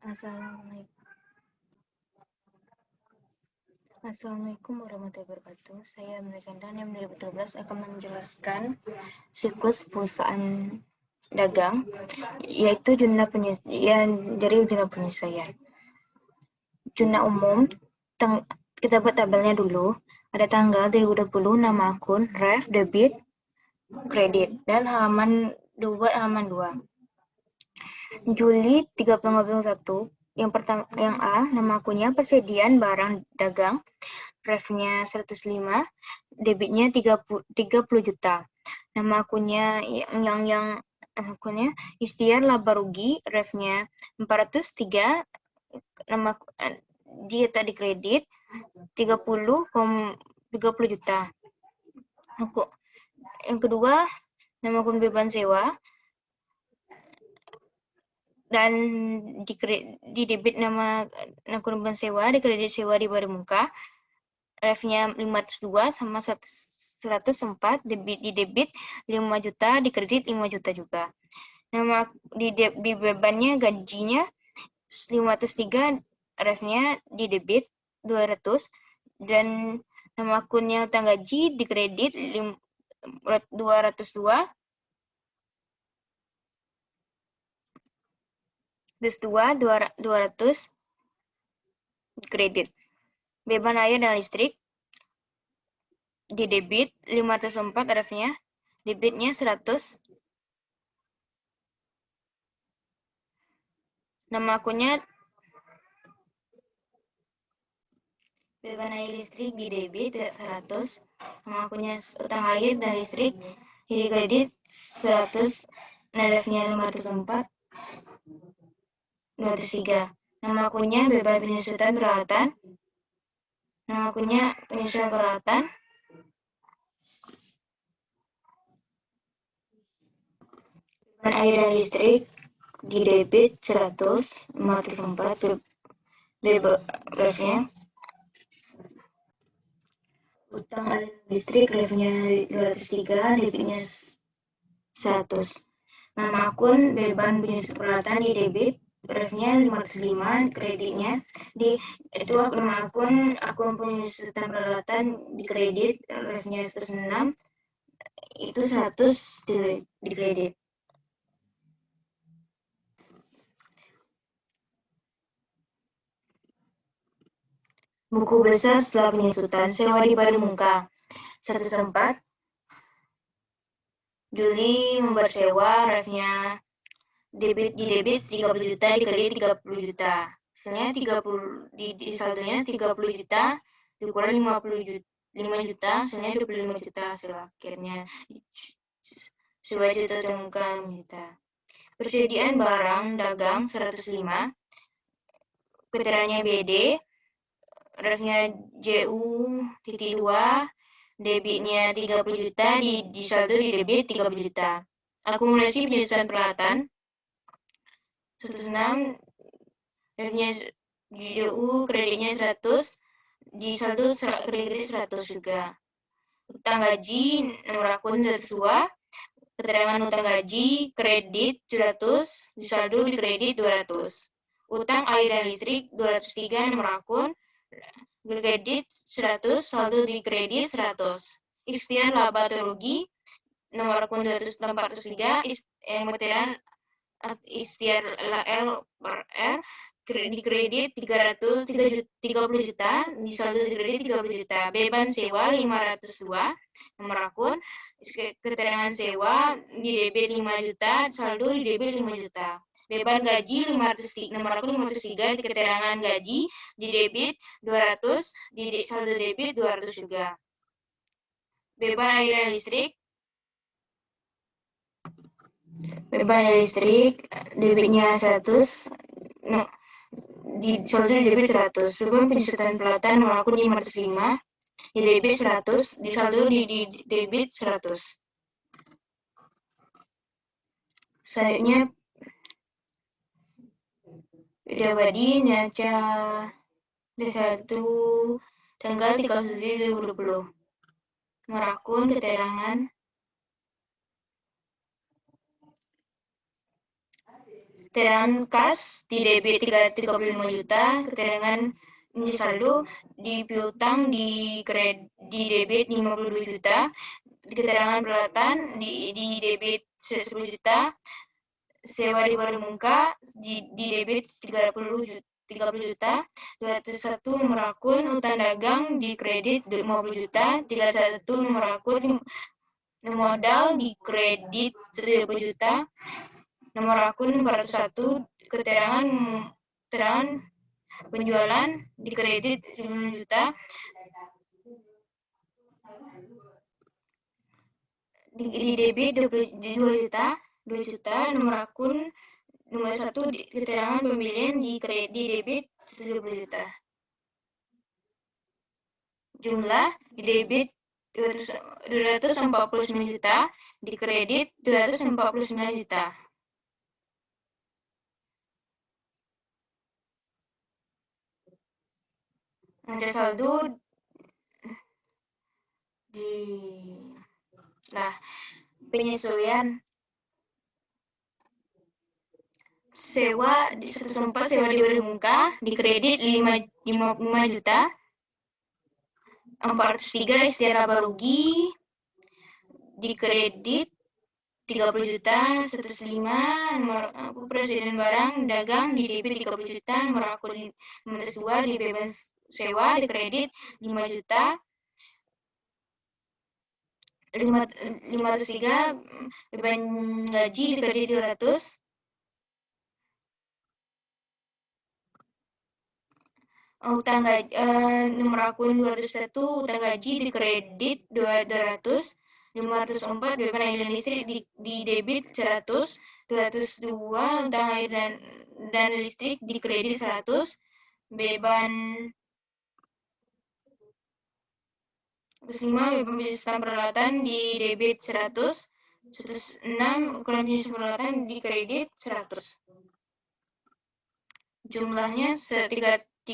Assalamualaikum warahmatullahi wabarakatuh. Saya Amina Chandra yang 2013 akan menjelaskan siklus perusahaan dagang, yaitu jurnal penyesuaian dari jurnal penyesuaian. Jurnal umum, kita buat tabelnya dulu. Ada tanggal 2020, nama akun, ref, debit, kredit, dan halaman 2. Juli 3051, yang pertama, yang A, nama akunnya persediaan barang dagang, refnya 105, debitnya 30 juta. Nama akunnya yang akunnya ikhtiar laba rugi, refnya 403, nama dia tadi kredit 30 juta. Yang kedua, nama akun beban sewa dan di debit nama akun beban sewa, di kredit sewa di pada muka, refnya 502 sama 104, di debit 5 juta, di kredit 5 juta juga. Nama di bebannya gajinya 503, refnya di debit 200, dan nama akunnya utang gaji di kredit 202, plus 200 kredit. Beban air dan listrik di debit 504, refnya debitnya 100. Nama akunnya beban air listrik di debit 100. Nama akunnya utang air dan listrik di kredit 100. Refnya 504, 203. Nama akunnya beban penyusutan peralatan. Nama akunnya penyusutan peralatan. Beban air dan listrik di debit 100, 504, refnya. Utang air listrik, refnya 203, debitnya 100. Nama akun beban penyusutan peralatan di debit, refnya 505, kreditnya itu nama akun penyusutan peralatan di kredit, refnya 106, itu 100 di kredit. Buku besar setelah penyusutan, sewa di pada muka 104. Juli membuat sewa, refnya di debit 30 juta, di kredit 30 juta. Misalnya 30 di saldonya 30 juta dikurang 5 juta, misalnya 25 juta hasil akhirnya. Sewa juta muka juta. Persediaan barang dagang 105, keterangannya BD, refnya JU.2, debitnya 30 juta, di saldo di debit 30 juta. Akumulasi penyusutan peralatan 106, refnya JU, kreditnya 100, di saldo kredit 100 juga. Utang gaji nomor akun 202, keterangan utang gaji kredit 100, di saldo di kredit 200. Utang air dan listrik 203, nomor akun kredit 100, saldo di kredit 100. Ikhtiar laba atau rugi nomor akun 403, meteran ikhtiar L per R, di kredit 30 juta, di saldo di kredit 30 juta. Beban sewa 502, nomor akun keterangan sewa di debit 5 juta, saldo di debit 5 juta. Beban gaji 503, nomor akun 503, di keterangan gaji di debit 200, di saldo debit 200 juga. Beban air dan listrik, debitnya 100, di saldo di debit 100. Beban penyusutan peralatan nomor akun 505, di debit 100, di saldo di debit 100. Selanjutnya pribadi neraca D1 tanggal 31 Juli 2020. Nomor akun keterangan keterangan kas di debit 35 juta, keterangan nilai saldo di piutang di debit 52 juta, keterangan peralatan di debit 10 juta, sewa di warung muka di debit 30 juta, 201 nomor akun utang dagang di kredit 50 juta, 31 nomor akun modal di kredit 70 juta, nomor akun 401 keterangan penjualan di kredit 10 juta, di debit 2 juta, nomor akun nomor 1 keterangan pembelian di debit 70 juta. Jumlah di debit 249 juta, di kredit 249 juta. Neraca saldo penyesuaian sewa di 104 sewa di warung muka di kredit 5 juta, 403 SDR laba rugi di kredit 30 juta, 105 nomor presiden barang dagang di debit 30 juta, nomor akun mentua di bebas sewa di kredit 5 juta, 503 beban gaji di kredit 200, utang gaji nomor akun 201 utang gaji di kredit 200, 504 beban air dan listrik di debit 100, 202 utang air dan listrik di kredit 100, beban 5 beban penyusutan peralatan di debit 100, 106 ukuran penyusutan peralatan di kredit 100. Jumlahnya 35.400,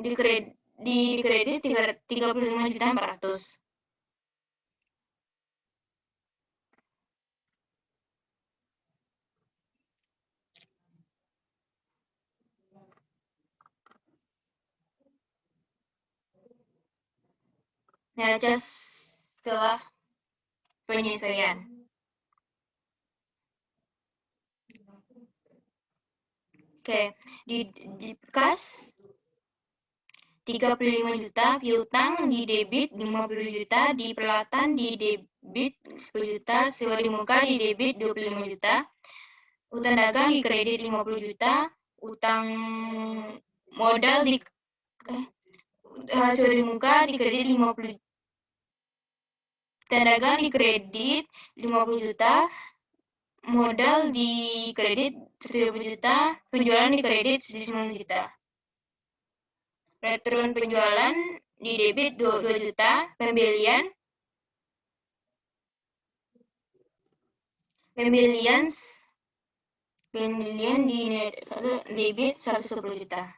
di kredit 35.400. Neraca setelah penyesuaian. Oke, di kas 35 juta, piutang di debit 50 juta, di peralatan di debit 10 juta, sewa di muka di debit 25 juta, utang dagang di kredit 50 juta, utang modal di sewa di muka di kredit 50 juta, utang dagang di kredit 50 juta, modal di kredit 30 juta, penjualan di kredit 90 juta. Return penjualan di debit 2 juta, pembelian di debit 110 juta.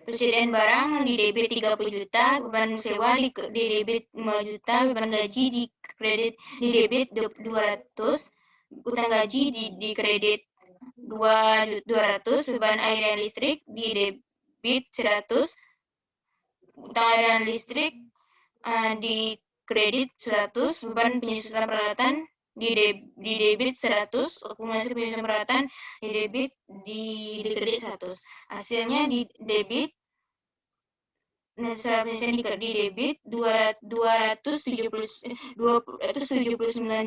Presiden barang di debit 30 juta, beban sewa di debit 5 juta, beban gaji di kredit di debit 200, utang gaji di kredit 200, beban air dan listrik di debit 100, utang air dan listrik di kredit 100, beban penyusutan peralatan di debit 100, akumulasi penyusutan peralatan di debit di kredit 100. Hasilnya di debit secara penyelesaian di debit 279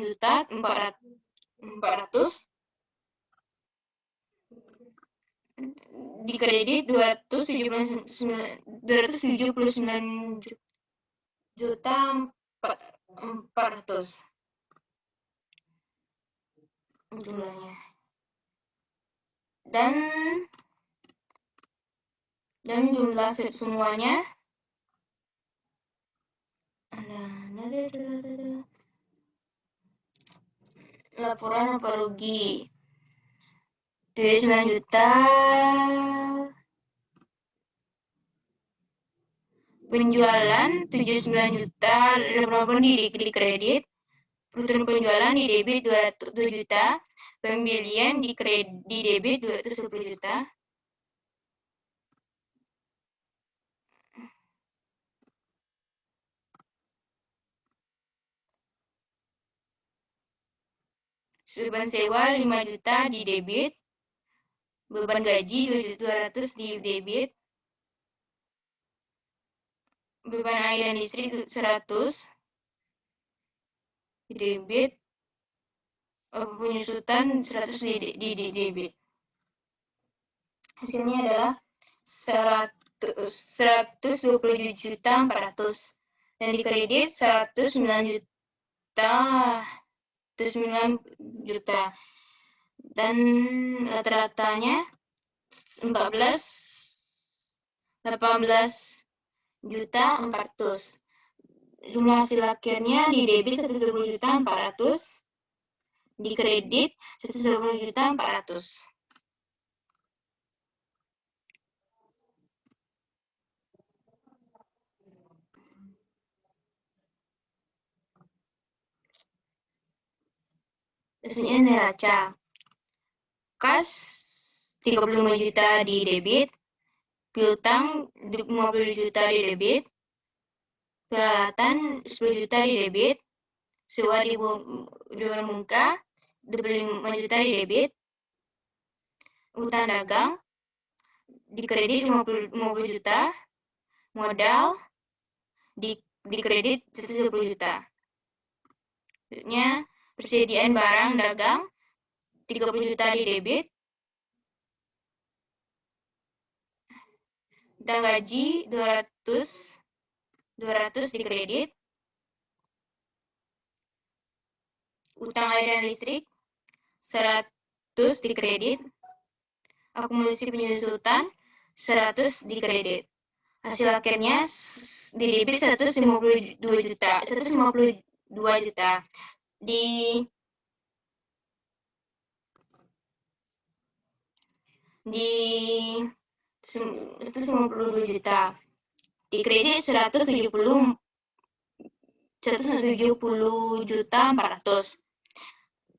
juta 400, di kredit 279 juta 400 jumlahnya. Dan jumlah semuanya laporan apa rugi 9 juta, penjualan 79 juta, laporan di kredit Keuntungan penjualan di debit 2 juta, pembelian di debit 210 juta. Beban sewa 5 juta di debit, beban gaji 200 di debit, beban air dan listrik 100 di debit, penyusutan 100 di debit. Hasilnya adalah 127 juta 400 dan di kredit 109 juta 109 juta dan rata-ratanya 18 juta 400. Jumlah hasil akhirnya di debit 120 juta 400, di kredit 120 juta 400. Hasilnya neraca. Kas 35 juta di debit, piutang 50 juta di debit, peralatan 10 juta di debit, sewa di bulan muka 25 juta di debit, utang dagang di kredit 50 juta, modal di kredit 110 juta. Selanjutnya persediaan barang dagang 30 juta di debit, utang gaji 200 di kredit, utang air dan listrik 100 di kredit, akumulasi penyusutan 100 di kredit. Hasil akhirnya di debit 152 juta. Di 152 juta. Di kredit 170 juta 400.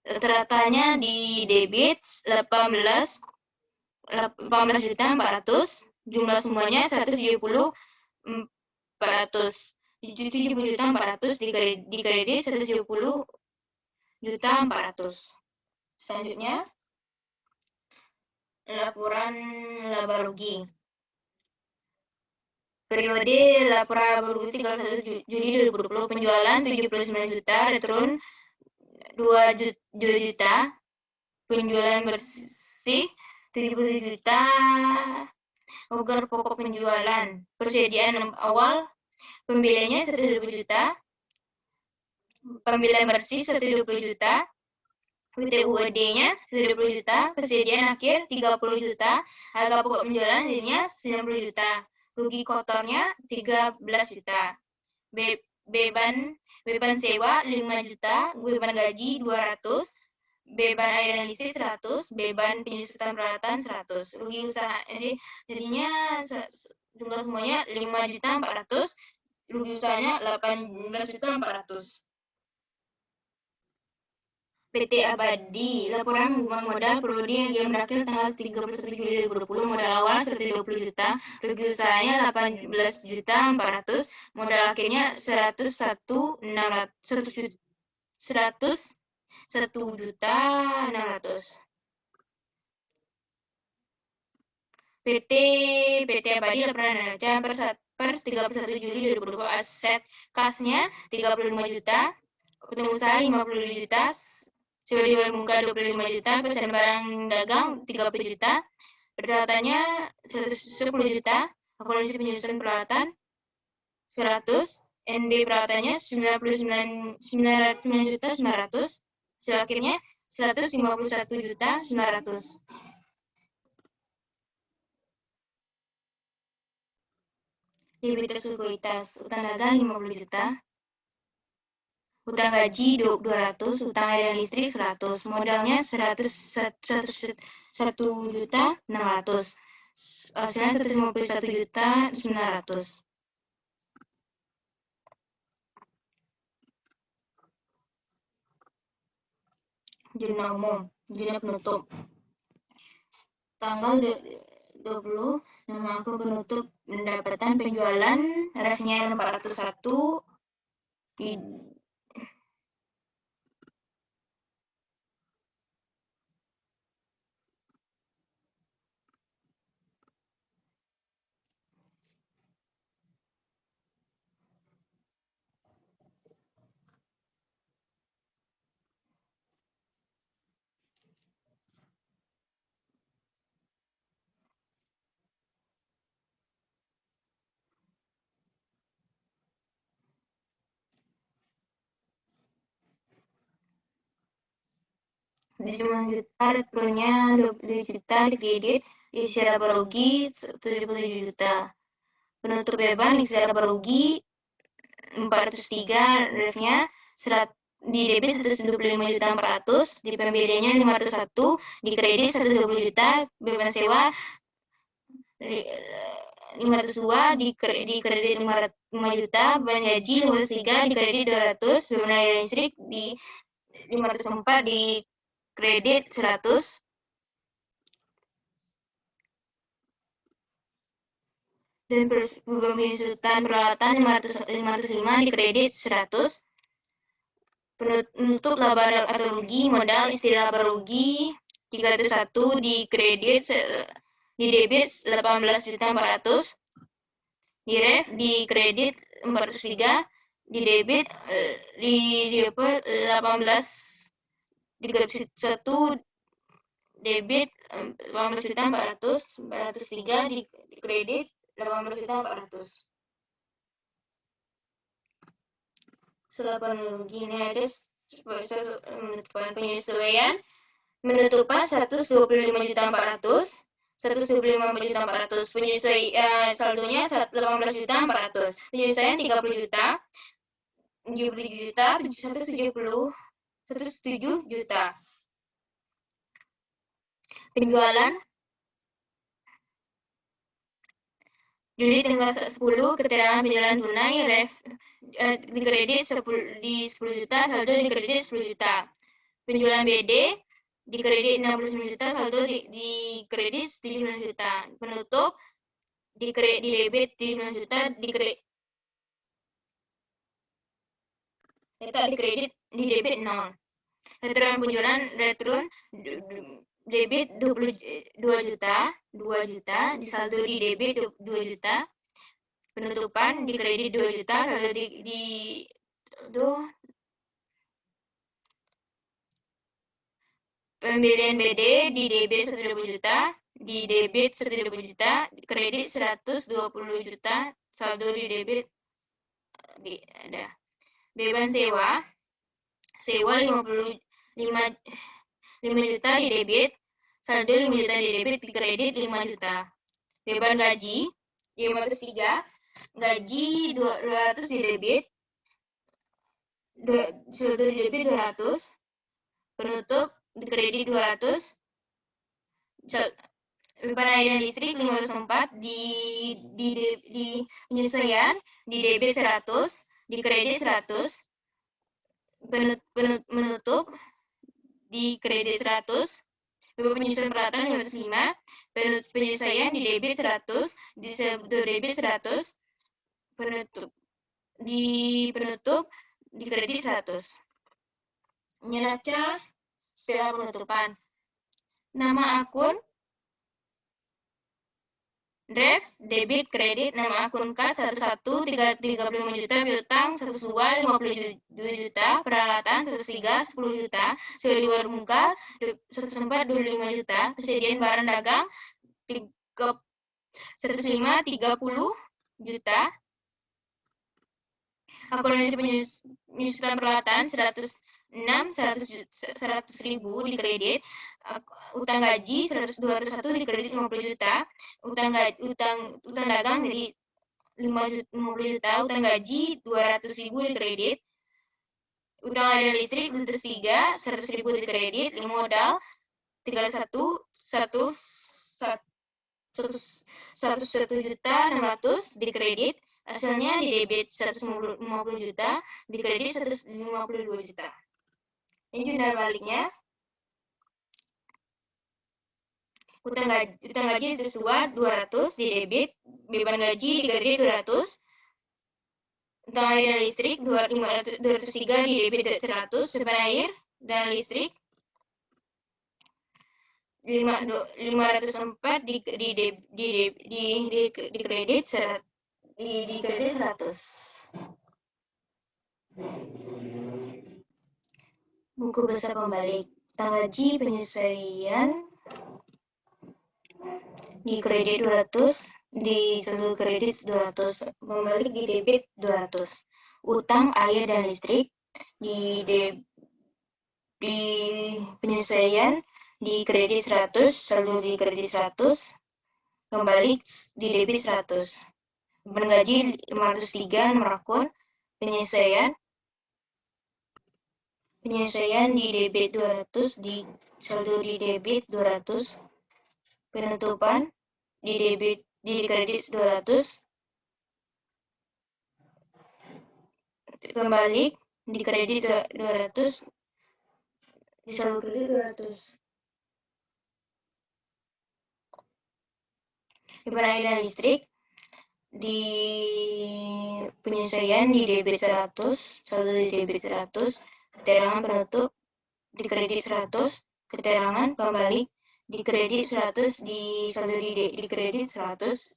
Rata-ratanya di debit 18 juta 400. Jumlah semuanya 170 400. 70 juta 400 di kredit 170 juta 400. Selanjutnya laporan laba rugi. Periode laporan laba rugi 31 Juli 2020, penjualan 79 juta, returun 2 juta, penjualan bersih 70 juta, agar pokok penjualan, persediaan awal pembeliannya 120 juta, pembelian bersih 120 juta, PTUD-nya 120 juta, persediaan akhir 30 juta, harga pokok penjualan jadinya 90 juta, rugi kotornya 13 juta, beban sewa 5 juta, beban gaji 200, beban air dan listrik 100, beban penyusutan peralatan 100, rugi usaha jadinya jumlah semuanya 5 juta 400, rugi usahanya 18 juta 400. PT Abadi, laporan hubungan modal periode yang berakhir tanggal 31 Juli 2020, modal awal 120 juta, rugi usahanya 18 juta 400, modal akhirnya 101 juta 600. PT Abadi laporan neraca per 31 Juli 2020, aset kasnya 35 juta, utang usaha 50 juta, sewa di luar muka 25 juta, pesan barang dagang 30 juta, peralatannya 10 juta, akumulasi penyusutan peralatan 100, NB peralatannya 99 juta 900, hasil akhirnya 151 juta 900. Debitur sekuitas, utang dagang 50 juta, utang gaji 200, utang air dan listrik 100, modalnya 1 juta 600, hasilnya 151 juta 900. zona umum, zona penutup. Tanggal 20, nama akun penutup pendapatan penjualan, refnya 401, di 5 juta, retronya 20 juta, di kredit, isi laba rugi 77 juta. Penutup beban, isi laba rugi 403, refnya di debit 125.400, di pembeliannya 501, di kredit 120 juta, beban sewa 502, di kredit 5 juta, beban gaji 503, di kredit 200, beban air listrik di 504, di kredit 100. Dan beban penjualan peralatan 505, di kredit 100. Penutup laba atau rugi, modal istilah laba rugi 301, di kredit di debit 18.400, di ref di kredit 403, di debit di 18, di 301, debit 18.400, 403, di kredit 18.400. Setelah rugi ini aja penyesuaian menutupan 125.400, 125.400, penyesuaian saldonya 18.400, penyesuaian 30 juta, 70 juta, 170, 107 juta. Penjualan Juli tanggal 10, keterangan penjualan tunai, ref di kredit 10 juta, saldo di kredit 10 juta. Penjualan BD di kredit 69 juta, saldo di kredit 79 juta. Penutup di debit 79 juta, di kredit di debit 0. Return penjualan return debit 2 juta, di saldo di debit 2 juta. Penutupan di kredit 2 juta, saldo pembelian BD di debit 120 juta, di debit 120 juta, di kredit 120 juta, saldo di debit ada. Beban sewa 55 juta di debit, saldo 5 juta di debit, di kredit 5 juta. Beban gaji 503, gaji 200 di debit, saldo di debit 200, penutup di kredit 200, beban air dan listrik 504, di penyesuaian di debit 100, di kredit 100, menutup di kredit 100, beban penyesuaian peralatan 505, penyesuaian di debit 100, di saldo debit 100, penutup di kredit 100. Neraca setelah penutupan. Nama akun ref, debit, kredit, nama akun kas 11, 35 juta, piutang 12, 52 juta, peralatan 13, 10 juta, sewa di luar muka 14, 25 juta, persediaan barang dagang 105, 30 juta, akumulasi penyusutan peralatan 106, 100.000 di kredit, utang gaji 201 di kredit 50 juta, utang dagang dari 50 juta, utang gaji 200.000 di kredit, utang air dan listrik 103, 100.000 di kredit, modal 31, 101 juta 600 di kredit, hasilnya di debit 150 juta, di kredit 152 juta. Ini jurnal baliknya. utang gaji tersewa 200 di debit, beban gaji di kredit 200, utang air dan listrik 203 di debit 100, beban air dan listrik 504 di kredit di kredit 100. Buku besar pembalik. Utang gaji penyesuaian di kredit 200, di saldo kredit 200, pembalik di debit 200. Utang air dan listrik di penyesuaian di kredit 100, saldo di kredit 100, pembalik di debit 100. Beban gaji 503 nomor akun, penyesuaian di debit 200, di saldo di debit 200, penutupan di debit di kredit 200, pembalik di kredit 200, di saldo kredit 200. Beban air dan listrik di penyesuaian di debit 100, saldo di debit 100, keterangan penutup di kredit 100, keterangan pembalik di kredit 100, di saldo di kredit 100.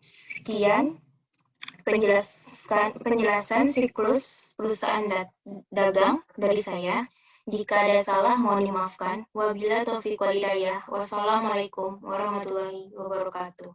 Sekian penjelasan siklus perusahaan dagang dari saya. Jika ada salah mohon dimaafkan. Wabillahi taufiq wal hidayah. Wassalamualaikum warahmatullahi wabarakatuh.